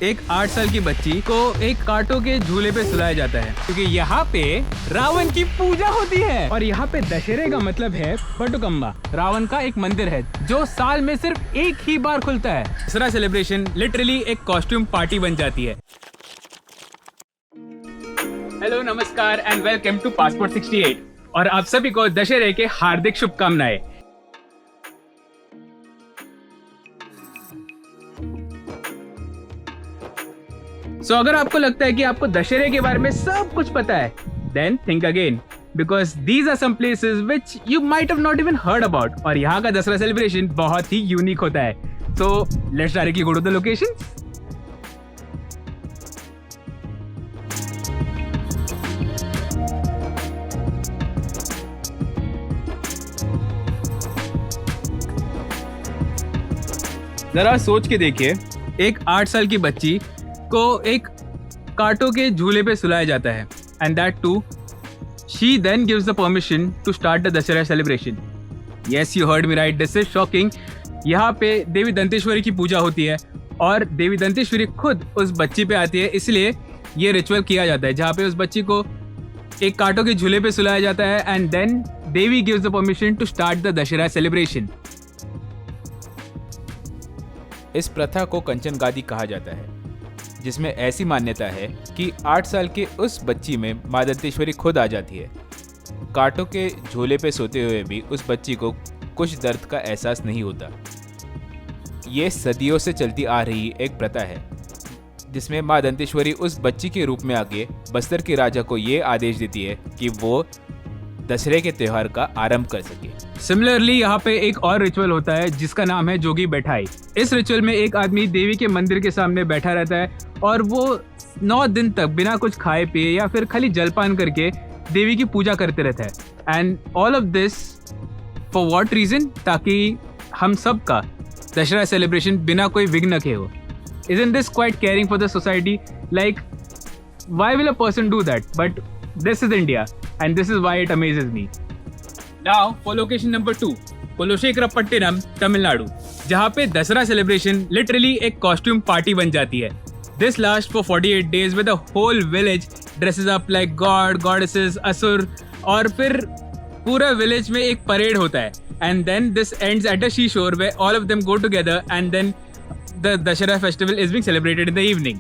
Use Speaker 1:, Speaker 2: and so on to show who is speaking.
Speaker 1: एक 8 साल की बच्ची को एक कांटों के झूले पे सुलाया जाता है क्योंकि यहाँ पे रावण की पूजा होती है। और यहाँ पे दशहरे का मतलब है बटुकम्मा, रावण का एक मंदिर है जो साल में सिर्फ एक ही बार खुलता है। दसरा सेलिब्रेशन लिटरली एक कॉस्ट्यूम पार्टी बन जाती है। हेलो, नमस्कार एंड वेलकम टू पासपोर्ट 68 और आप सभी को दशहरे के हार्दिक शुभकामनाएं। सो अगर आपको लगता है कि आपको दशहरे के बारे में सब कुछ पता है, then think again because these are some places which you might have not even heard about। और यहाँ का दसरा सेलिब्रेशन बहुत ही यूनिक होता है। So let's directly go to the locations। जरा सोच के देखिए, एक 8 साल की बच्ची को एक कांटों के झूले पे सुलाया जाता है and that to she then gives the permission to start the Dussehra celebration. Yes, you heard me right, this is shocking. यहाँ पे देवी दंतेश्वरी की पूजा होती है और देवी दंतेश्वरी खुद उस बच्ची पे आती है, इसलिए ये रिचुअल किया जाता है जहाँ पे उस बच्ची को एक कांटों के झूले पे सुलाया जाता है and then Devi gives the permission to start the Dussehra celebration.
Speaker 2: इस प्रथा को कंचन गादी कहा जाता है, जिसमें ऐसी मान्यता है कि 8 साल के उस बच्ची में मां दंतेश्वरी खुद आ जाती है। कांटों के झूले पे सोते हुए भी उस बच्ची को कुछ दर्द का एहसास नहीं होता। ये सदियों से चलती आ रही एक प्रथा है जिसमें मां दंतेश्वरी उस बच्ची के रूप में आके बस्तर के राजा को ये आदेश देती है कि वो दशहरे के त्योहार का आरंभ कर सके।
Speaker 1: सिमिलरली यहाँ पे एक और रिचुअल होता है जिसका नाम है जोगी बैठाई। इस रिचुअल में एक आदमी देवी के मंदिर के सामने बैठा रहता है और वो 9 दिन तक बिना कुछ खाए पिए या फिर खाली जलपान करके देवी की पूजा करते रहता है। And all of this for what reason? ताकि हम सब का दशहरा सेलिब्रेशन बिना कोई विघ्न के हो। Isn't this quite caring for the society? Like, why will a person do that? But this is India and this is why it amazes me. Now for location number 2, Kulashekharappattinam, Tamil Nadu, जहाँ पे दसरा celebration literally एक costume party बन जाती है। This lasts for 48 days with the whole village dresses up like god, goddesses, असुर, और फिर पूरा विलेज में एक परेड होता है। And then this ends at a seashore where all of them go together and then the Dashera festival is being celebrated in the evening.